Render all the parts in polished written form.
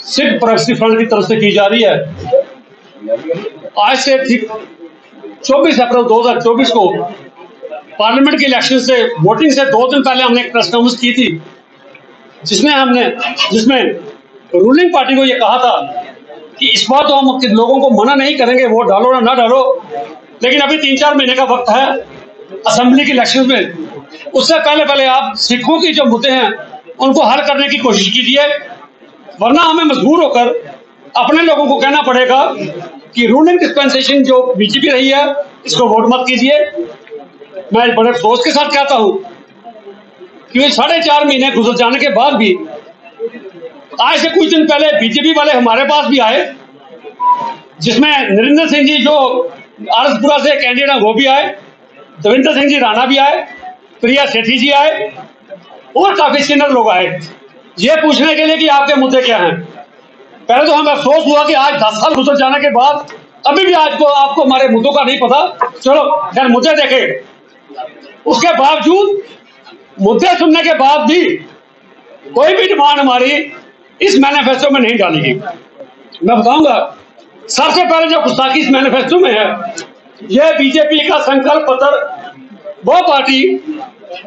सिख प्रगति front की तरफ से की जा रही है। आज से ठीक 24 अप्रैल 2024 को पार्लियामेंट के इलेक्शन से वोटिंग से 2 दिन पहले हमने एक प्रेस कॉन्फ्रेंस की थी, जिसमें रूलिंग पार्टी को यह कहा था कि इस बार तो हम लोगों को मना नहीं करेंगे वोट डालो ना डालो, लेकिन अभी 3-4 महीने का वक्त है असेंबली के इलेक्शन में। उससे पहले आप सिखों की जो मुद्दे हैं उनको हल करने की कोशिश कीजिए, वरना हमें मजबूर होकर अपने लोगों को कहना पड़ेगा कि रूलिंग डिस्पेंसेशन जो बीजेपी रही है इसको वोट मत कीजिए। मैं बड़े अफसोस के साथ कहता हूं कि 4.5 महीने गुजर जाने के बाद भी आज से कुछ दिन पहले बीजेपी वाले हमारे पास भी आए, जिसमें नरेंद्र सिंह जी जो आरसपुरा से कैंडिडेट हैं वो भी आए, देवेंद्र सिंह जी राणा भी आए, प्रिया सेठी जी आए और काफी सीनियर लोग आए ये पूछने के लिए कि आपके मुद्दे क्या हैं। पहले तो हमें अफसोस हुआ कि आज 10 साल गुजर जाने के बाद अभी भी आज को आपको हमारे मुद्दों का नहीं पता। चलो खैर मुद्दे देखें। उसके बावजूद मुद्दे सुनने के बाद भी कोई भी डिमांड हमारी इस मैनिफेस्टो में नहीं डाली गई। मैं बताऊंगा सबसे पहले जो गुस्ताखी इस मैनिफेस्टो में है, यह बीजेपी का संकल्प पत्र, वो पार्टी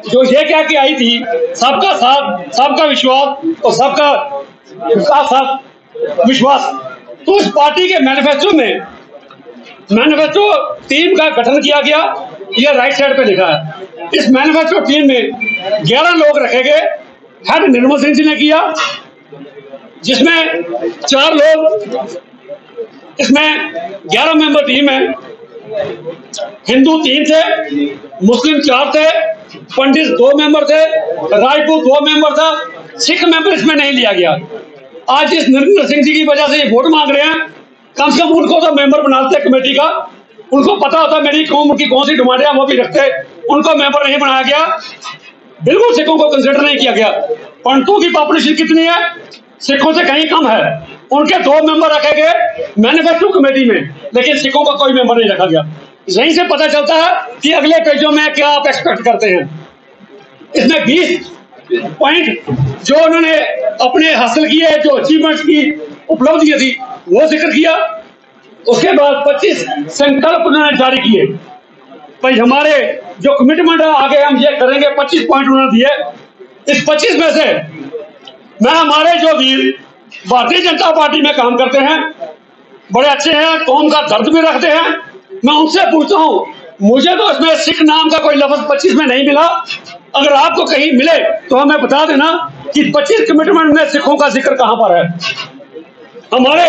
जो ये कह के आई थी सबका साथ, सबका विश्वास और सबका साथ विश्वास। तो इस पार्टी के मैनिफेस्टो टीम का गठन किया गया, ये राइट साइड पे लिखा है। इस मैनिफेस्टो टीम में 11 लोग रखे गए। हेड निर्मल सिंह जी ने किया, जिसमें 4 लोग, इसमें 11 मेंबर टीम है। हिंदू 3 थे, मुस्लिम 4 थे, पंडित 2 मेंबर थे, राजपूत 2 मेंबर था, सिख मेंबर इसमें नहीं लिया गया। आज इस नरेंद्र सिंह जी की वजह से वोट मांग रहे हैं। कम से कम उनको तो मेंबर बनाते कमेटी का, उनको पता होता मेरी कौम की कौन सी डिमांड है वो भी रखते, उनको मेंबर नहीं बनाया गया। बिल्कुल सिखों को कंसिडर नहीं किया गया। पंडितों की पॉपुलेशन कितनी है, सिखों से कहीं कम है, उनके 2 मेंबर रखे गए मैनिफेस्टो कमेटी में, लेकिन सिखों का कोई मेंबर नहीं रखा गया। यहीं से पता चलता है कि अगले पेजों में क्या आप एक्सपेक्ट करते हैं। इसमें 20 पॉइंट जो उन्होंने अपने हासिल किए, जो अचीवमेंट्स की उपलब्धियां थी वो जिक्र किया। उसके बाद 25 संकल्प उन्होंने जारी किए। भाई हमारे जो कमिटमेंट है आगे हम ये करेंगे, 25 पॉइंट उन्होंने दिए। इस 25 में से मैं हमारे जो वीर भारतीय जनता पार्टी में काम करते हैं, बड़े अच्छे हैं, कौम का दर्द भी रखते हैं, मैं उनसे पूछता हूं, मुझे तो इसमें सिख नाम का कोई लफ्ज 25 में नहीं मिला। अगर आपको कहीं मिले तो हमें बता देना कि 25 कमिटमेंट में सिखों का जिक्र कहां पर है। हमारे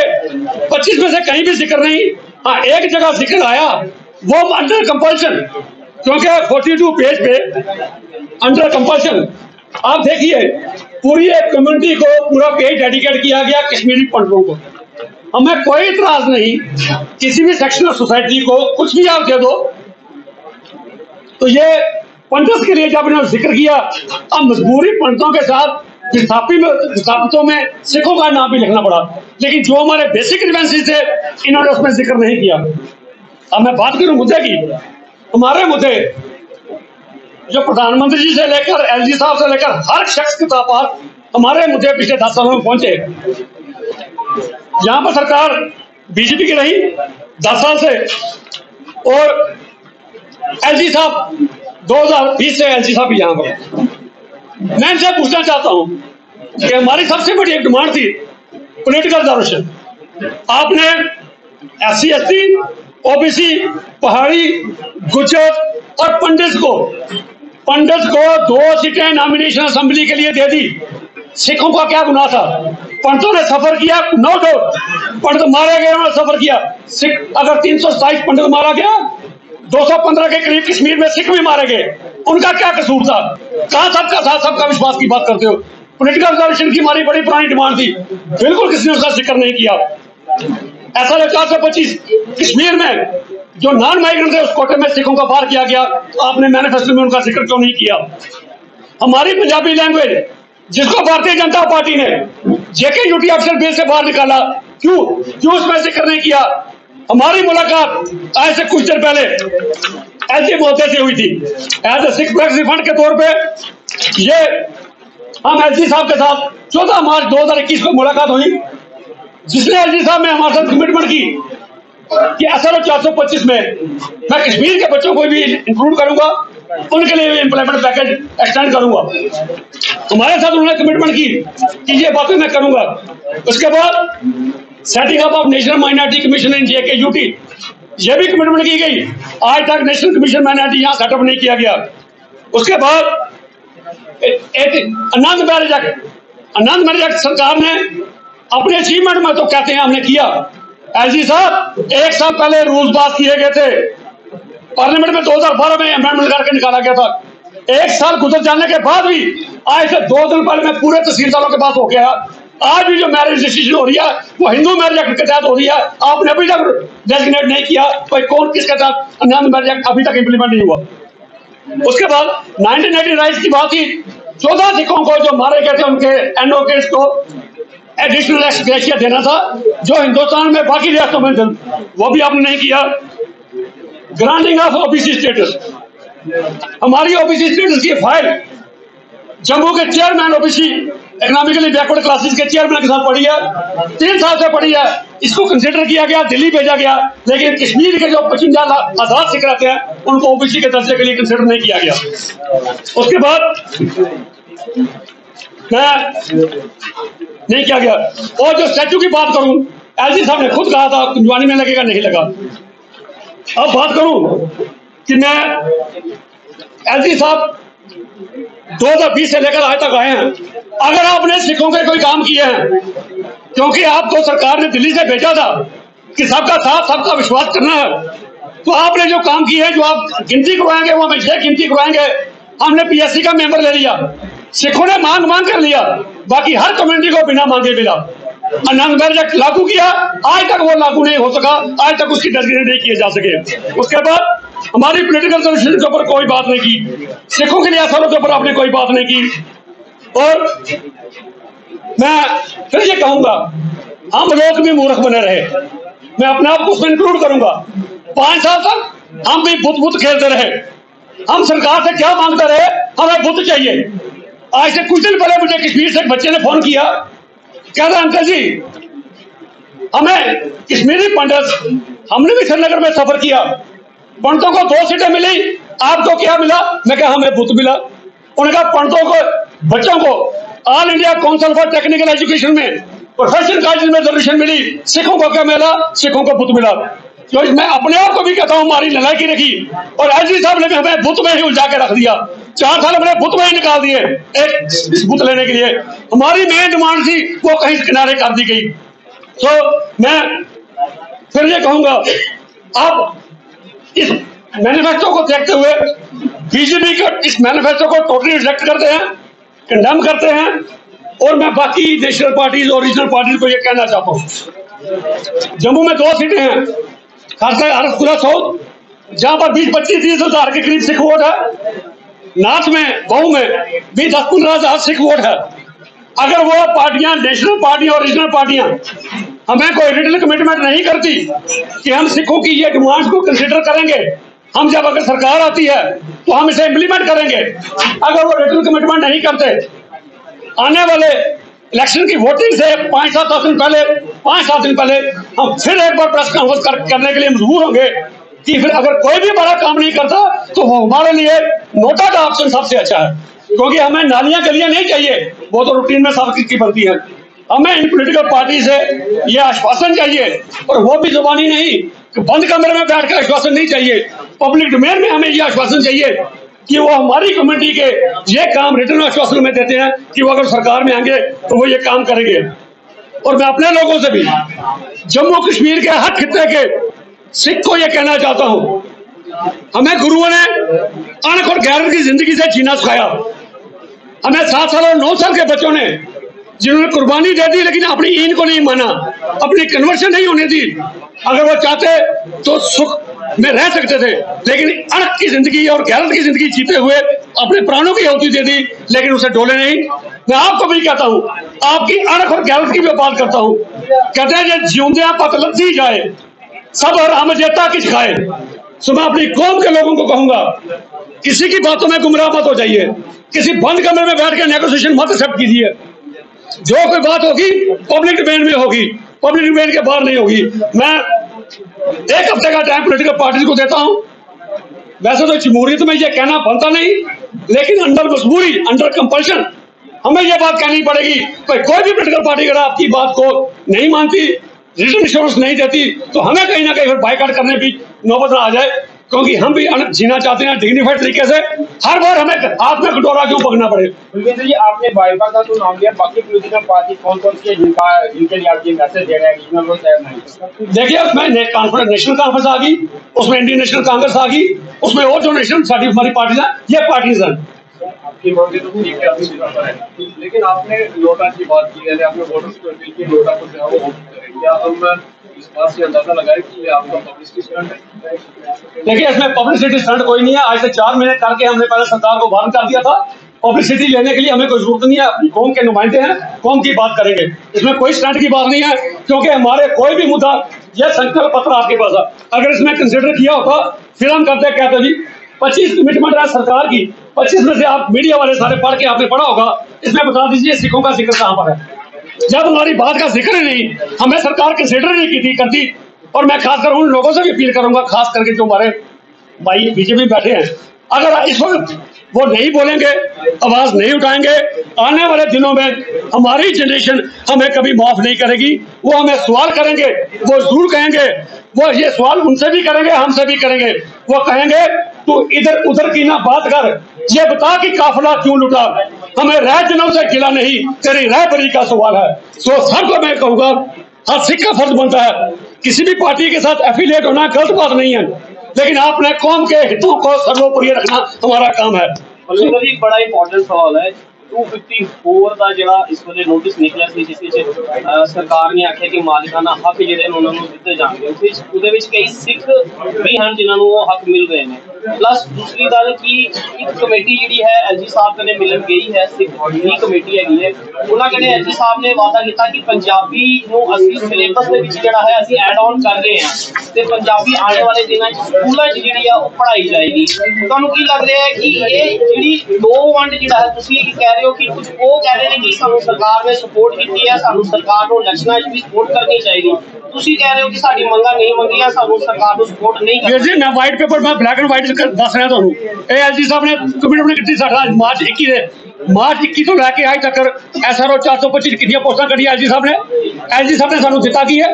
25 में से कहीं भी जिक्र नहीं। हाँ, एक जगह जिक्र आया, वो अंडर कंपल्शन, क्योंकि 42 पेज पे अंडर कंपल्शन आप देखिए पूरी एक कम्युनिटी को पूरा पेज डेडिकेट किया गया कश्मीरी पंडितों को। हमें कोई इतराज नहीं, किसी भी सेक्शन ऑफ सोसाइटी को कुछ भी आप दे दो। तो ये पंडित के लिए जब इन्होंने जिक्र किया, अब मजबूरी पंडितों के साथ विस्थापितों में सिखों का नाम भी लिखना पड़ा, लेकिन जो हमारे बेसिक ग्रीवेंसेस थे इन्होंने उसमें जिक्र नहीं किया। अब मैं बात करूं मुद्दे की। हमारे मुद्दे जो प्रधानमंत्री जी से लेकर एलजी साहब से लेकर हर शख्स के पास हमारे मुद्दे पिछले 10 सालों में पहुंचे। यहां पर सरकार बीजेपी की रही 10 साल से, और एलजी साहब 2020 से एलजी साहब यहां पर। मैं इनसे पूछना चाहता हूं कि हमारी सबसे बड़ी एक डिमांड थी पॉलिटिकल रिजर्वेशन। आपने SC ST OBC पहाड़ी गुजर और पंडित को 2 सीटें नॉमिनेशन असेंबली के लिए दे दी। सिखों का क्या गुनाह था? पंडितों ने सफर किया, नो डाउट, पंडित मारे गए, उन्होंने सफर किया। सिख अगर 327 पंडित मारा गया, 215 के करीब कश्मीर में सिख भी मारे गए, उनका क्या कसूर था? कहां सबका साथ सबका विश्वास की बात करते हो? पॉलिटिकल रिजर्वेशन की हमारी बड़ी पुरानी डिमांड थी, बिल्कुल किसी ने उसका जिक्र नहीं किया। ऐसा 425 कश्मीर में जो नॉन माइग्रेंट थे उस कोटे में सिखों का बाहर किया गया, आपने मैनिफेस्टो में उनका जिक्र क्यों नहीं किया? हमारी पंजाबी लैंग्वेज जिसको भारतीय जनता पार्टी ने JKUT ऑफिशियल बिल से बाहर निकाला, क्यों उसमें जिक्र नहीं किया? हमारी मुलाकात आज से कुछ दिन पहले एलजी महोदय से हुई थी। As a Sikh Pragati fund के तौर पे ये हम एलजी साहब के साथ 14 मार्च 2021 को मुलाकात हुई, जिसने एलजी साहब ने हमारे साथ कमिटमेंट की कि SRO 425 में मैं कश्मीर के बच्चों को भी इंक्लूड करूंगा, उनके लिए एम्प्लॉयमेंट पैकेज एक्सटेंड करूंगा। हमारे साथ उन्होंने कमिटमेंट की कि ये बातें मैं करूंगा। उसके बाद setting up of national minority commission in JKUT, ये भी कमिटमेंट की गई। आज तक नेशनल कमीशन माइनॉरिटी यहाँ सेटअप नहीं किया गया। उसके बाद एक आनंद मैरिज एक्ट सरकार ने अपने अचीवमेंट में तो कहते हैं हमने किया। एलजी साहब, 1 साल पहले रूल्स पास किए गए थे, पार्लियामेंट में 2012 में अमेंडमेंट करके निकाला गया था। 1 साल गुजर जाने के बाद भी आज से 2 दिन पहले मैं पूरे तहसीलदारों के पास हो गया। आज भी जो मैरिज डिसीजन हो रही है वो हिंदू मैरिज एक्ट के तहत हो रही है। आपने अभी तक डेजिग्नेट नहीं किया भाई कौन किसके तहत आनंद मैरिज एक्ट अभी तक इम्प्लीमेंट नहीं हुआ। उसके बाद 1980 राइट्स की बात थी, 14 सिखों को जो मारे गए थे उनके एडवोकेट्स को एडिशनल एक्सग्रेशिया देना था, जो हिंदुस्तान में बाकी रियासतों में वो भी आपने नहीं किया। ग्रांटिंग ऑफ ओबीसी स्टेटस, हमारी ओबीसी स्टेटस की फाइल जम्मू के chairman OBC economically backward classes के चेयरमैन के साथ पड़ी है, 3 साल से पड़ी है। इसको कंसिडर किया गया, दिल्ली भेजा गया, लेकिन कश्मीर के जो 55 आजाद सिख रहते हैं उनको ओबीसी के दर्जे के लिए कंसिडर नहीं किया गया। उसके बाद नहीं किया गया। और जो स्टैचू की बात करूं, एलजी साहब ने खुद कहा था कुंजवानी में लगेगा, नहीं लगा। अब बात करूं कि मैं एलजी साहब 2020 से लेकर आज तक आए हैं, अगर आपने सिखों के कोई काम किए हैं, क्योंकि आपको सरकार ने दिल्ली से भेजा था कि सबका साथ सबका विश्वास करना है, तो आपने जो काम किए हैं, जो आप गिनती करवाएंगे वो हमें गिनती करवाएंगे। हमने PSC का मेंबर ले लिया, सिखों ने मांग कर लिया, बाकी हर कम्युनिटी को बिना मांगे मिला। आनंद मैरिज एक्ट लागू किया, आज तक वो लागू नहीं हो सका, आज तक उसकी डेजिग्नेट नहीं किए जा सके। उसके बाद हमारी पॉलिटिकल सोल्यूशन के ऊपर कोई बात नहीं की, सिखों के लिए असरों के ऊपर आपने कोई बात नहीं की। और मैं फिर ये कहूंगा, हम लोग भी मूर्ख बने रहे, मैं अपने आप को उसमें इंक्लूड करूंगा। 5 साल तक हम भी बुत खेलते रहे, हम सरकार से क्या मांगते रहे, हमें बुत चाहिए। आज से कुछ दिन पहले मुझे कश्मीर से एक बच्चे ने फोन किया, कह रहा अंकल जी हमें कश्मीरी पंडित, हमने भी श्रीनगर में सफर किया, पंडितों को 2 सीटें मिली, आपको क्या मिला? मैं कहा हमें बुत मिला। उन्होंने कहा पंडितों को, बच्चों को all India council for technical education में प्रोफेशनल कॉलेज में रिजर्वेशन मिली, सिखों को क्या मिला? सिखों को बुत मिला। तो मैं अपने आप को भी कहता हूँ हमारी नलायकी रखी, और एलजी साहब ने भी हमें बुत में ही उलझा के रख दिया। 4 साल हमने बुत में ही निकाल दिए एक इस बुत लेने के लिए। हमारी मेन डिमांड थी वो कहीं किनारे कर दी गई। तो मैं फिर ये कहूंगा, अब इस मैनिफेस्टो को देखते हुए बीजेपी के इस मैनिफेस्टो को टोटली रिजेक्ट करते हैं, कंडेम करते हैं। और मैं बाकी नेशनल पार्टीज और रीजनल पार्टीज को ये कहना चाहता हूँ, जम्मू में 2 सीटें हैं, खासकर हरसपुरा साउथ, जहां पर 20-25-30 हजार के करीब सिख वोट है। नॉर्थ में बहू में भी 10-15 हजार सिख वोट है। अगर वो पार्टियां, नेशनल पार्टियां और रीजनल पार्टियां हमें कोई रिटन कमिटमेंट नहीं करती कि हम सिखों की ये डिमांड्स को कंसिडर करेंगे, हम जब अगर सरकार आती है तो हम इसे इम्प्लीमेंट करेंगे। अगर वो रिटन कमिटमेंट नहीं करते, आने वाले इलेक्शन की वोटिंग से 5-7 दिन पहले हम फिर एक बार प्रेस कॉन्फ्रेंस करने के लिए मजबूर होंगे कि फिर अगर कोई भी बड़ा काम नहीं करता तो वो हमारे लिए नोटा का ऑप्शन सबसे अच्छा है, क्योंकि हमें नालियां गलियां नहीं चाहिए, वो तो रूटीन में सब की बनती है। हमें इन पॉलिटिकल पार्टी से ये आश्वासन चाहिए, और वो भी जुबानी नहीं कि बंद कमरे में बैठ कर आश्वासन नहीं चाहिए, पब्लिक डोमेन में हमें ये आश्वासन चाहिए कि वो हमारी कम्युनिटी के ये काम रिटर्न आश्वासन में देते हैं कि वो अगर सरकार में आएंगे तो वो ये काम करेंगे। और मैं अपने लोगों से भी जम्मू कश्मीर के हर खित्ते के सिख को ये कहना चाहता हूं, हमें गुरुओं ने अणख और गैरत की जिंदगी से जीना सिखाया। हमें 7 साल और 9 साल के बच्चों ने जिन्होंने कुर्बानी दे दी, लेकिन अपनी ईन को नहीं माना, अपनी कन्वर्शन नहीं होने दी। अगर वो चाहते तो सुख में रह सकते थे, लेकिन अणख की जिंदगी और गैरत की जिंदगी जीते हुए अपने प्राणों की आहुति दे दी, लेकिन उसे डोले नहीं। मैं आपको भी कहता हूं, आपकी अणख और गैरत की भी बात करता हूं। कहते हैं जो जिਉਂਦਿਆਂ पत लद्दी जाए सब हराम जेता किस खाए। सो मैं अपनी कौम के लोगों को कहूंगा, किसी की बातों में गुमराह मत हो जाइए, किसी बंद कमरे में बैठ के नेगोशिएशन मत एक्सेप्ट कीजिए। जो कोई बात होगी पब्लिक डोमेन में होगी, पब्लिक डोमेन के बाहर नहीं होगी। मैं 1 हफ्ते का टाइम पॉलिटिकल पार्टीज को देता हूं। वैसे तो जमहूरियत में ये कहना बनता नहीं, लेकिन अंडर मजबूरी, अंडर कंपल्शन हमें ये बात कहनी पड़ेगी। कोई भी पॉलिटिकल पार्टी अगर आपकी बात को नहीं मानती, रिटर्न इंश्योरेंस नहीं देती, तो हमें कहीं ना कहीं फिर बाइकआउट करने की नौबत आ जाए, क्योंकि हम भी जीना चाहते हैं डिग्निफाइड तरीके से। हर बार हमें हाथ में कटोरा क्यों पकड़ना पड़े। जी, आपने भाजपा का तो नाम लिया, बाकी पॉलिटिकल पार्टी कौन कौन सी है जिनके लिए आप ये मैसेज दे रहे हैं? देखिए, मैं नेशनल कॉन्फ्रेंस आ गई, उसमें इंडियन नेशनल कांग्रेस आ गई, उसमें और जो नेशनल सारी हमारी पार्टीज हैं, ये पार्टीज हैं। आपकी मांगे तो ठीक है, लेकिन आपने नोटा की बात की है, आपने वोटर्स को अपील की नोटा को जो है वो क्या हम इस बात से अंदाजा लगाए कि आपका पब्लिसिटी स्टंट है? देखिए, इसमें पब्लिसिटी स्टंट कोई नहीं है। आज से 4 महीने करके हमने पहले सरकार को वार्न कर दिया था। पब्लिसिटी लेने के लिए हमें कोई जरूरत नहीं है, अपनी कौम के नुमाइंदे हैं, कौम की बात करेंगे। इसमें कोई स्टंट की बात नहीं है, क्योंकि हमारे कोई भी मुद्दा, यह संकल्प पत्र आपके पास है, अगर इसमें कंसिडर किया होता फिर हम करते कहते जी 25 कमिटमेंट है सरकार की, 25 में से आप मीडिया वाले सारे पढ़ के आपने पढ़ा होगा, इसमें बता दीजिए सिखों का जिक्र कहां पर है। जब हमारी बात का जिक्र ही नहीं, हमें सरकार कंसिडर नहीं की थी करती। और मैं खासकर उन लोगों से भी अपील करूंगा, खास करके जो हमारे भाई बीजेपी बैठे हैं, अगर इस वक्त वो नहीं बोलेंगे, आवाज नहीं उठाएंगे, आने वाले दिनों में हमारी जनरेशन हमें कभी माफ नहीं करेगी। वो हमें सवाल करेंगे, वो जरूर कहेंगे, वो ये सवाल उनसे भी करेंगे, हमसे भी करेंगे। वो कहेंगे तू इधर उधर की ना बात कर, ये बता कि काफिला क्यों लुटा, हमें रह जनों से गिला नहीं, तेरी रह बरी का सवाल है। सो सबको मैं कहूंगा, हर सिख का फर्ज बनता है, किसी भी पार्टी के साथ एफिलिएट होना गलत बात नहीं है, लेकिन आपने कौम के हितों को सर्वोपरि रखना हमारा काम है। एक बड़ा इंपॉर्टेंट सवाल है, 254 ਦਾ ਜਿਹੜਾ ਇਸ ਵੇਲੇ ਨੋਟਿਸ ਨਿਕਲਿਆ ਸੀ, ਜਿਸ ਵਿੱਚ ਸਰਕਾਰ ਨੇ ਆਖਿਆ ਕਿ ਮਾਲਿਕਾਨਾ ਹੱਕ ਜਿਹੜੇ ਨੇ ਉਹਨਾਂ ਨੂੰ ਦਿੱਤੇ ਜਾਣਗੇ। ਉਹਦੇ ਵਿੱਚ ਕਈ ਸਿੱਖ ਵੀ ਹਨ ਜਿਨ੍ਹਾਂ ਨੂੰ ਉਹ ਹੱਕ ਮਿਲ ਰਹੇ ਨੇ। ਪਲੱਸ ਦੂਸਰੀ ਗੱਲ ਕਿ ਇੱਕ ਕਮੇਟੀ ਜਿਹੜੀ ਹੈ ਐਲਜੀ ਸਾਹਿਬ ਕਨੇ ਮਿਲਣ ਗਈ ਹੈ, ਸਿੱਖ ਦੀ ਕਮੇਟੀ ਹੈਗੀ ਹੈ, ਉਹਨਾਂ ਕਨੇ ਐਲਜੀ ਸਾਹਿਬ ਨੇ ਵਾਅਦਾ ਕੀਤਾ ਕਿ ਪੰਜਾਬੀ ਨੂੰ ਅਸੀਂ ਸਿਲੇਬਸ ਦੇ ਵਿੱਚ ਜਿਹੜਾ ਹੈ ਅਸੀਂ ਐਡ ਆਨ ਕਰ ਰਹੇ ਹਾਂ ਤੇ ਪੰਜਾਬੀ ਆਉਣ ਵਾਲੇ ਦਿਨਾਂ 'ਚ ਸਕੂਲਾਂ 'ਚ ਜਿਹੜੀ ਆ ਉਹ ਪੜ੍ਹਾਈ ਜਾਏਗੀ। ਤੁਹਾਨੂੰ ਕੀ ਲੱਗ ਰਿਹਾ ਹੈ ਕਿ ਇਹ ਜਿਹੜੀ ਦੋ ਵੰਡ ਜਿਹੜਾ ਹੈ, ਤੁਸੀਂ ਕਹਿ ਰਹੇ ਹੋ ਕਿ ਕੁਝ ਉਹ ਕਹਿ ਰਹੇ ਨੇ ਕਿ ਸਾਨੂੰ ਸਰਕਾਰ ਨੇ ਸਪੋਰਟ ਕੀਤੀ ਹੈ, ਸਾਨੂੰ ਸਰਕਾਰ ਨੂੰ ਇਲੈਕਸ਼ਨਾਂ 'ਚ ਵੀ ਸਪੋਰਟ ਕਰਨੀ ਚਾਹੀਦੀ, ਤੁਸੀਂ ਕਹਿ ਰਹੇ ਹੋ ਕਿ ਸਾਡੀ ਮੰਗਾਂ ਨਹੀਂ ਮੰਗੀਆਂ, ਸਾਨੂੰ ਸਰਕਾਰ ਨੂੰ ਸਪੋਰਟ ਨਹੀਂ ਕਰਨੀ। ਜੀ ਮੈਂ ਵਾਈਟ ਪੇਪਰ ਮੈਂ ਬਲੈਕ ਐਂਡ ਵਾਈਟ ਦੱਸ ਰਿਹਾ ਤੁਹਾਨੂੰ, ਇਹ ਐਲਜੀ ਸਾਹਿਬ ਨੇ ਕਮਿਟਮੈਂਟ ਕੀਤੀ ਸਾਡਾ ਮਾਰਚ 21 ਤੋਂ ਲੈ ਕੇ ਅੱਜ ਤੱਕ SRO 425 ਕਿੰਨੀਆਂ ਪੋਸਟਾਂ ਕੱਢੀਆਂ ਐਲਜੀ ਸਾਹਿਬ ਨੇ ਸਾਨੂੰ ਦਿੱਤਾ ਕੀ ਹੈ।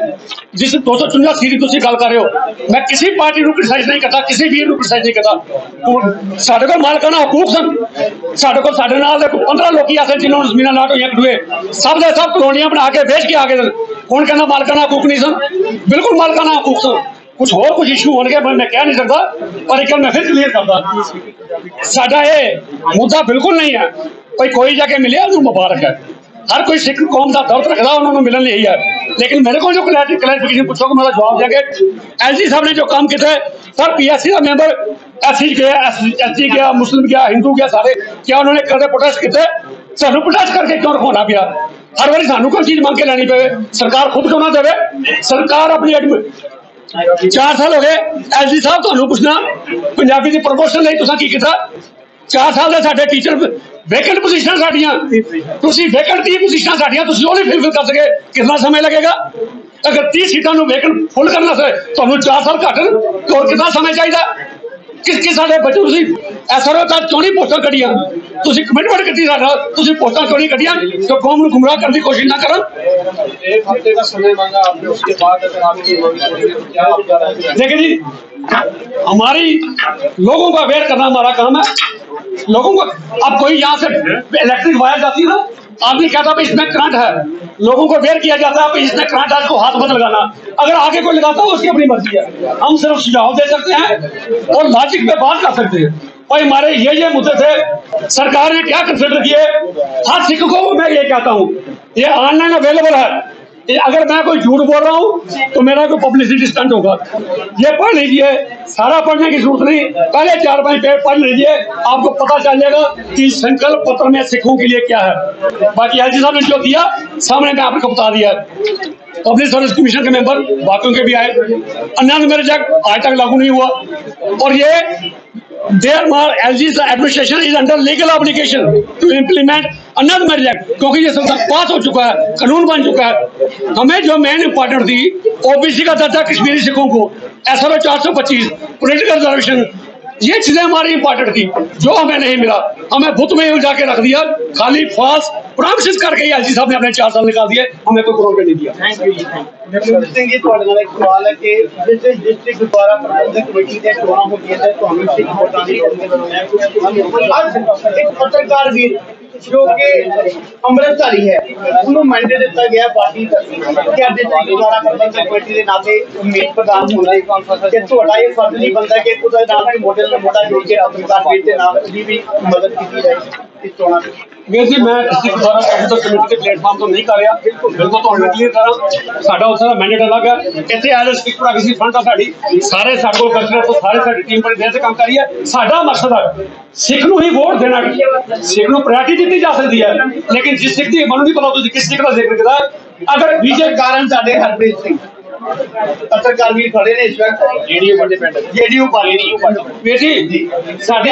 ਜਿਸ 254 ਸੀਟ ਦੀ ਤੁਸੀਂ ਗੱਲ ਕਰ ਰਹੇ ਹੋ, ਮੈਂ ਕਿਸੇ ਪਾਰਟੀ ਨੂੰ ਕ੍ਰਿਟਿਸਾਈਜ਼ ਨਹੀਂ ਕਰਦਾ, ਕਿਸੇ ਵੀਰ ਨੂੰ ਕ੍ਰਿਟਿਸਾਈਜ਼ ਨਹੀਂ ਕਰਦਾ। ਸਾਡੇ ਕੋਲ ਮਾਲਕਾਨਾ ਹਕੂਕ ਸਨ, ਸਾਡੇ ਨਾਲ ਦੇ 15 ਲੋਕੀ ਆਸੇ ਜਿਨ੍ਹਾਂ ਨੂੰ ਜ਼ਮੀਨਾਂ ਲਾਟ ਹੋਈਆਂ ਕਢੂਏ, ਸਭ ਦੇ ਸਭ ਕਲੋਨੀਆਂ ਬਣਾ ਕੇ ਵੇਚ ਕੇ ਆ ਗਏ। ਹੁਣ ਕਹਿੰਦਾ ਮਾਲਕਾਨਾ ਹਕੂਕ ਨਹੀਂ ਸਨ, ਬਿਲਕੁਲ मालकाना हकूक सन। कुछ इशू होने मैं कह नहीं सकता, पर एक मैं फिर क्लियर करता, साडा ये मुद्दा बिल्कुल नहीं है कोई जाके मिले तो मुबारक है, हर कोई सिख कौम का दर्द रखता उन्होंने मिलने यही है। लेकिन मेरे को जो क्लैरिफिकेशन पूछोगे मेरा जवाब देंगे। एलजी साहब ने जो काम किया सर, PSC का मेंबर SC गया, ST गया, मुस्लिम गया, हिंदू गया, सारे क्या उन्होंने कदे प्रोटेस्ट किए, सानू प्रोटेस्ट करके क्यों रखवाना पिया, हर बार सानू कोई चीज मांग के लैनी पे, सरकार खुद क्यों ना देवे। सरकार अपनी 4 साल हो गए एलजी साहब ਤੁਹਾਨੂੰ ਪੁੱਛਣਾ ਪੰਜਾਬੀ ਦੀ ਪ੍ਰਮੋਸ਼ਨ ਲਈ ਤੁਸੀਂ ਕੀ ਕੀਤਾ। 4 ਸਾਲ ਦੇ ਸਾਡੇ ਟੀਚਰ ਵੈਕੈਂਟ ਪੋਜੀਸ਼ਨਾਂ ਸਾਡੀਆਂ, ਤੁਸੀਂ ਵੈਕੈਂਟ 30 ਪੋਜੀਸ਼ਨਾਂ ਸਾਡੀਆਂ ਤੁਸੀਂ ਉਹ ਨਹੀਂ ਫਿਲ ਕਰ ਸਕੇ, ਕਿੰਨਾ ਸਮਾਂ ਲੱਗੇਗਾ। ਅਗਰ 30 ਸੀਟਾਂ ਨੂੰ ਵੈਕੈਂਟ ਫੁੱਲ ਕਰਨਾ ਸੇ ਤੁਹਾਨੂੰ 4 ਸਾਲ ਘੱਟ ਹੋਰ ਕਿੰਨਾ ਸਮਾਂ ਚਾਹੀਦਾ। ਕਿਸ ਸਾਡੇ ਬੱਚੇ ਤੁਸੀਂ SRO ਤੱਕ ਕਿਉਂ ਨਹੀਂ ਪੋਸਟਾਂ ਕੱਢੀਆਂ, ਤੁਸੀਂ ਕਮਿਟਮੈਂਟ ਕੀਤੀ ਸਾਡਾ, ਤੁਸੀਂ ਪੋਸਟਾਂ ਕਿਉਂ ਨਹੀਂ ਕੱਢੀਆਂ तो कौम को गुमराह करने की कोशिश ना करो। 1 हफ्ते का समय मांगा आपने, उसके बाद अगर आपकी क्या देखिए जी, हमारी लोगों को अवेयर करना हमारा काम है। लोगों को अब कोई यहाँ से इलेक्ट्रिक वायर जाती है ना, आदमी कहता है इसमें करंट है, लोगों को अवेयर किया जाता है इसमें करंट है, इसको हाथ मत लगाना। अगर आगे कोई लगाता है उसकी अपनी मर्जी है, हम सिर्फ सुझाव दे सकते हैं और लॉजिक पे बात कर सकते हैं। भाई हमारे ये मुद्दे थे, सरकार ने क्या कंसिडर किए। हर सिख को मैं ये कहता हूँ, ये ऑनलाइन अवेलेबल है, अगर मैं कोई झूठ बोल रहा हूँ तो मेरा कोई पब्लिसिटी स्टंट होगा। ये पढ़ लीजिए, सारा पढ़ने की जरूरत नहीं, पहले 4-5 पेज पढ़ लीजिए, आपको पता चल जाएगा कि संकल्प पत्र में सिखों के लिए क्या है। बाकी एलजी साहब ने जो दिया सामने मैं आपको बता दिया। पब्लिक सर्विस कमीशन के मेंबर बाकियों के भी आए, अन्य मेरे एक्ट आज तक लागू नहीं हुआ, और ये LG's administration is under legal obligation to implement another marriage act, क्योंकि ये सब पास हो चुका है, कानून बन चुका है। हमें जो मेन इंपॉर्टेंट थी ओबीसी का दर्जा कश्मीरी सिखों को, SRO 425, पोलिटिकल रिजर्वेशन, ये चीजें हमारी इंपॉर्टेंट थी, जो हमें नहीं मिला। हमें भूत में उलझा के रख दिया, खाली फॉल्स प्रॉमिसेस करके एलजी साहब ने अपने 4 साल निकाल दिए, हमें कोई प्रोग्राम नहीं दिया। थैंक यू ਸਿੰਘ ਜੀ, ਤੁਹਾਡੇ ਨਾਲ ਇੱਕ ਸਵਾਲ ਹੈ ਕਿ ਡਿਸਟ੍ਰਿਕਟ ਦੁਆਰਾ ਪ੍ਰਬੰਧਕ ਕਮੇਟੀ ਦੇ ਚੋਣਾਂ ਹੋ ਗਈਆਂ ਤੇ ਤੁਹਾਨੂੰ ਸਿੱਖ ਵੋਟਾਂ ਦੀ ਅੱਜ ਇੱਕ ਪੱਤਰਕਾਰ ਵੀ ਜੋ ਕਿ ਅੰਮ੍ਰਿਤਧਾਰੀ ਹੈ ਉਹਨੂੰ ਮੈਂਡੇਟ ਦਿੱਤਾ ਗਿਆ ਪਾਰਟੀ ਦਾ ਕਿ ਅੱਜ ਡਿਸਟ੍ਰਿਕਟ ਦੁਆਰਾ ਪ੍ਰਬੰਧਕ ਕਮੇਟੀ ਦੇ ਨਾਤੇ ਉਮੀਦ ਪ੍ਰਦਾਨ ਹੋਣਾ ਹੈ ਕਿ ਤੁਹਾਡਾ ਇਹ ਫਰਜ਼ ਨਹੀਂ ਬਣਦਾ ਕਿ ਉਹਦੇ ਨਾਲ ਵੀ ਮੋਢੇ ਨਾਲ ਮੋਢਾ ਜੋੜ ਕੇ ਪੱਤਰਕਾਰ ਵੀਰ ਦੇ ਨਾਲ ਉਹਦੀ ਵੀ ਮਦਦ ਕੀਤੀ ਜਾਏ ਇਸ ਚੋਣਾਂ ਵਿੱਚ। ਵੀਰ ਜੀ, ਮੈਂ ਡਿਸਟ੍ਰਿਕਟ ਦੁਆਰਾ ਪ੍ਰਬੰਧਕ ਕਮੇਟੀ ਦੇ ਪਲੇਟਫਾਰਮ ਤੋਂ ਨਹੀਂ ਕਰ ਰਿਹਾ, ਬਿਲਕੁਲ ਤੁਹਾਨੂੰ ਕਲੀਅਰ ਕਰਾਂ, ਸਾਡਾ ਉੱਥੇ ਦਾ ਮੈਂਡੇਟ ਅਲੱਗ ਹੈ। ਇੱਥੇ ਐਜ਼ ਸਪੀਕਰ ਪ੍ਰਾਈਵੇਸੀ ਫੰਡ ਆ ਸਾਡੀ, ਸਾਰੇ ਸਾਡੇ ਕੋਲ ਕਲਚਰ ਤੋਂ ਸਾਰੇ ਸਾਡੀ ਟੀਮ ਬੜੀ ਦੇਰ ਸੇ ਕੰਮ ਕਰੀ ਹੈ। ਸਾਡਾ ਮਕਸਦ ਹੈ ਸਿੱਖ ਨੂੰ ਹੀ ਵੋਟ ਦੇਣਾ, ਸਿੱਖ ਨੂੰ ਪ੍ਰਾਇੋਰਟੀ ਦਿੱਤੀ ਜਾ ਸਕਦੀ ਹੈ, ਲੇਕਿਨ ਜਿਸ ਸਿੱਖ ਦੀ ਮੈਨੂੰ ਨਹੀਂ ਪਤਾ ਤੁਸੀਂ ਕਿਸ ਸਿੱਖ ਦਾ ਜ਼ਿਕਰ ਕੀਤਾ। ਅਗਰ ਬੀਜੇਪੀ ਕਾਰਨ ਸਾਡੇ ਹਰਪ੍ਰੀਤ ਸਿੰਘ ਪੱਤਰਕਾਰ ਵੀ ਖੜੇ ਨੇ ਇਸ ਵਕਤ ਜੇਡੀਯੂ ਵੱਡੇ ਪਿੰਡ ਜੇਡੀਯੂ ਪਾਰਟੀ ਵੀਰ ਜੀ, ਸਾਡੀ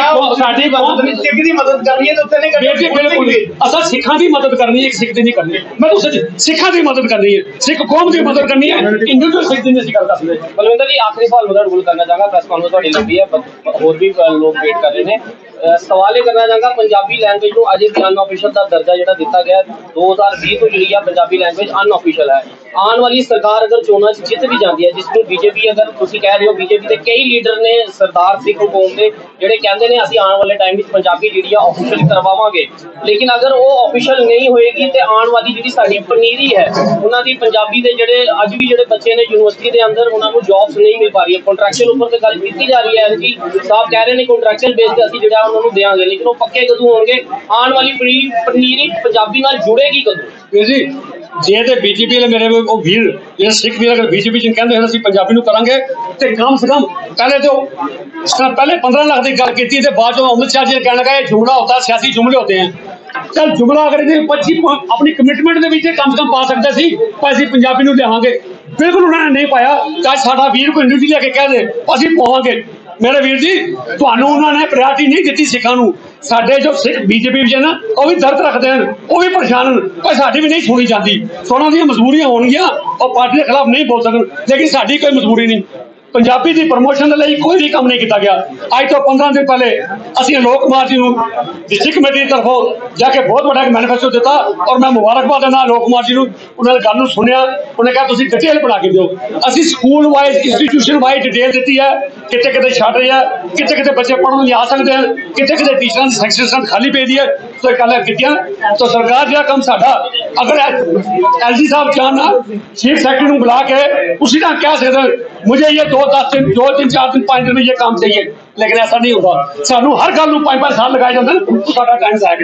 ਸਿੱਖ ਦੀ ਮਦਦ ਕਰਨੀ ਹੈ ਤਾਂ ਉੱਥੇ ਨਹੀਂ ਕਰਨੀ। ਵੀਰ ਜੀ ਬਿਲਕੁਲ ਅਸਾਂ ਸਿੱਖਾਂ ਦੀ ਮਦਦ ਕਰਨੀ ਹੈ, ਇੱਕ ਸਿੱਖ ਦੀ ਨਹੀਂ ਕਰਨੀ। ਮੈਂ ਤੁਸੀਂ ਸਿੱਖਾਂ ਦੀ ਮਦਦ ਕਰਨੀ ਹੈ, ਸਿੱਖ ਕੌਮ ਦੀ ਮਦਦ ਕਰਨੀ ਹੈ, ਇੰਡੀਵਿਜੂਅਲ ਸਿੱਖ ਦੀ ਨਹੀਂ ਕਰ ਸਕਦੇ। ਬਲਵਿੰਦਰ ਜੀ, ਆਖਰੀ ਸਵਾਲ ਮੈਂ ਤੁਹਾਡੇ ਕਰਨਾ ਚਾਹਾਂਗਾ, ਪ੍ਰੈਸ ਕਾਨਫਰੰਸ ਤੁਹਾਡੀ ਲੰਬੀ ਹੈ, ਹੋਰ ਵੀ ਲੋਕ ਵੇਟ ਕਰ ਰਹੇ ਨੇ। ਸਵਾਲ ਇਹ ਕਰਨਾ ਚਾਹਾਂਗਾ, ਪੰਜਾਬੀ ਲੈਂਗੁਏਜ ਨੂੰ ਅਜੇ ਵੀ ਅਨਆਫੀਸ਼ੀਅਲ ਦਾ ਦਰਜਾ ਜਿਹੜਾ ਦਿੱਤਾ ਗਿਆ 2020 ਤੋਂ ਜਿਹੜੀ ਆ ਪੰਜਾਬੀ ਲੈਂਗੁਏਜ ਅਨਆਫੀਸ਼ੀਅਲ ਹੈ। ਆਉਣ ਵਾਲੀ ਸਰਕਾਰ ਅਗਰ ਚੋਣਾਂ 'ਚ ਜਿੱਤ ਵੀ ਜਾਂਦੀ ਹੈ, ਜਿਸ ਨੂੰ ਬੀਜੇਪੀ, ਅਗਰ ਤੁਸੀਂ ਕਹਿ ਰਹੇ ਹੋ ਬੀਜੇਪੀ ਦੇ ਕਈ ਲੀਡਰ ਨੇ ਸਰਦਾਰ ਸਿੱਖ ਕੌਮ ਦੇ ਜਿਹੜੇ ਕਹਿੰਦੇ ਨੇ ਅਸੀਂ ਆਉਣ ਵਾਲੇ ਟਾਈਮ ਵਿੱਚ ਪੰਜਾਬੀ ਜਿਹੜੀ ਆ ਆਫੀਸ਼ੀਅਲ ਕਰਵਾਵਾਂਗੇ, ਲੇਕਿਨ ਅਗਰ ਉਹ ਆਫੀਸ਼ੀਅਲ ਨਹੀਂ ਹੋਏਗੀ ਤੇ ਆਉਣ ਵਾਲੀ ਜਿਹੜੀ ਸਾਡੀ ਪਨੀਰੀ ਹੈ ਉਹਨਾਂ ਦੀ ਪੰਜਾਬੀ ਦੇ ਜਿਹੜੇ ਅੱਜ ਵੀ ਜਿਹੜੇ ਬੱਚੇ ਨੇ ਯੂਨੀਵਰਸਿਟੀ ਦੇ ਅੰਦਰ ਉਹਨਾਂ ਨੂੰ ਜੌਬਸ ਨਹੀਂ ਮਿਲ ਪਾ ਰਹੀ ਹੈ। ਕੰਟਰੈਕਚੁਅਲ ਉੱਪਰ ਤੇ ਗੱਲ ਕੀਤੀ ਜਾ ਰਹੀ ਹੈ ਕਿ ਸਾਹਿਬ ਕਹਿ ਰਹੇ ਨੇ ਕੰਟਰੈਕਚੁਅਲ ਬੇਸ ਤੇ ਅਸੀਂ ਜਿਹੜਾ ਉਹਨਾਂ ਨੂੰ ਦੇਵਾਂਗੇ, ਲੇਕਿਨ ਉਹ ਪੱਕੇ ਕਦੋਂ ਹੋਣਗੇ? ਆਉਣ ਵਾਲੀ ਪਨੀਰੀ ਪੰਜਾਬੀ ਨਾਲ ਜੁੜੇਗੀ ਕਦੋਂ? ਜੀ ਜੇ ਤੇ ਬੀਜੇਪੀ ਵਾਲੇ ਮੇਰੇ ਉਹ ਵੀਰ ਜਿਹੜੇ ਸਿੱਖ ਵੀਰ ਅਗਰ ਬੀਜੇਪੀ ਚ ਕਹਿੰਦੇ ਹਨ ਅਸੀਂ ਪੰਜਾਬੀ ਨੂੰ ਕਰਾਂਗੇ ਤੇ ਕਮ ਸੇ ਕਮ ਪਹਿਲੇ 15 ਲੱਖ ਦੀ ਗੱਲ ਕੀਤੀ ਤੇ ਬਾਅਦ ਚੋਂ ਅਮਿਤ ਸ਼ਾਹ ਜੀ ਨੇ ਕਹਿਣ ਲੱਗਾ ਇਹ जुमला होता है, सियासी जुमले होते हैं। चल जुमला अगर 25 अपनी कमिटमेंट ਦੇ ਵਿੱਚ ਕਮ ਸੇ ਕਮ ਪਾ ਸਕਦੇ ਸੀ, ਪਰ ਅਸੀਂ ਪੰਜਾਬੀ ਨੂੰ ਲਿਆਵਾਂਗੇ, ਬਿਲਕੁਲ ਉਹਨਾਂ ਨੇ ਨਹੀਂ ਪਾਇਆ। ਚਾਹੇ ਸਾਡਾ ਵੀਰ ਕੋਈ ਨਿਊਜ਼ ਲੈ ਕੇ ਕਹਿ ਦੇ ਅਸੀਂ ਪਾਵਾਂਗੇ। ਮੇਰੇ ਵੀਰ ਜੀ, ਤੁਹਾਨੂੰ ਉਹਨਾਂ ਨੇ ਪ੍ਰਾਇੋਰਟੀ ਨਹੀਂ ਦਿੱਤੀ ਸਿੱਖਾਂ ਨੂੰ। ਸਾਡੇ ਜੋ ਸਿੱਖ ਬੀਜੇਪੀ ਵਿੱਚ ਨਾ ਉਹ ਵੀ ਦਰਦ ਰੱਖਦੇ ਹਨ, ਉਹ ਵੀ ਪਰੇਸ਼ਾਨ ਹਨ, ਪਰ ਸਾਡੀ ਵੀ ਨਹੀਂ ਸੁਣੀ ਜਾਂਦੀ। ਉਹਨਾਂ ਦੀਆਂ ਮਜਬੂਰੀਆਂ ਹੋਣਗੀਆਂ, ਉਹ ਪਾਰਟੀ ਦੇ ਖਿਲਾਫ ਨਹੀਂ ਬੋਲ ਸਕਣ, ਲੇਕਿਨ ਸਾਡੀ ਕੋਈ ਮਜਬੂਰੀ ਨਹੀਂ। ਪੰਜਾਬੀ ਦੀ ਪ੍ਰਮੋਸ਼ਨ ਦੇ ਲਈ ਕੋਈ ਵੀ ਕੰਮ ਨਹੀਂ ਕੀਤਾ ਗਿਆ। ਅੱਜ ਤੋਂ 15 ਦਿਨ ਪਹਿਲੇ ਅਸੀਂ ਅਲੋਕ ਕੁਮਾਰ ਜੀ ਨੂੰ ਡਿਸਟ੍ਰਿਕਟ ਕਮੇਟੀ ਦੀ ਤਰਫੋਂ ਜਾ ਕੇ ਬਹੁਤ ਵੱਡਾ ਮੈਨੀਫੈਸਟੋ ਦਿੱਤਾ, ਔਰ ਮੈਂ ਮੁਬਾਰਕਬਾਦ ਦਿੰਦਾ ਅਲੋਕ ਕੁਮਾਰ ਜੀ ਨੂੰ। ਉਹਨਾਂ ਨੇ ਗੱਲ ਨੂੰ ਸੁਣਿਆ, ਉਹਨੇ ਕਿਹਾ ਤੁਸੀਂ ਡਿਟੇਲ ਬਣਾ ਕੇ ਦਿਓ। ਅਸੀਂ school wise institution wise detail ਦਿੱਤੀ ਹੈ, ਕਿਤੇ ਕਿਤੇ ਛੱਡ ਰਿਹਾ, ਕਿਤੇ ਕਿਤੇ ਬੱਚੇ ਪੜ੍ਹਨ ਲਈ ਆ ਸਕਦੇ ਹਨ, ਕਿਤੇ ਕਿਤੇ ਟੀਚਰਾਂ ਦੀ ਸੈਕਸ਼ਨ ਖਾਲੀ ਪਈ ਦੀ ਹੈ। तो कल कितियां तो सरकार जो काम साडा अगर LG साहब चाहना चीफ सेक्रेटरी को बुला के उसी तरह कह सकते मुझे ये 2-3 4 दिन 5 दिन में ये काम चाहिए, लेकिन ऐसा नहीं होगा। सानू हर गल 5-5 साल लगाए जाते हैं, तो साडा टाइम जाया।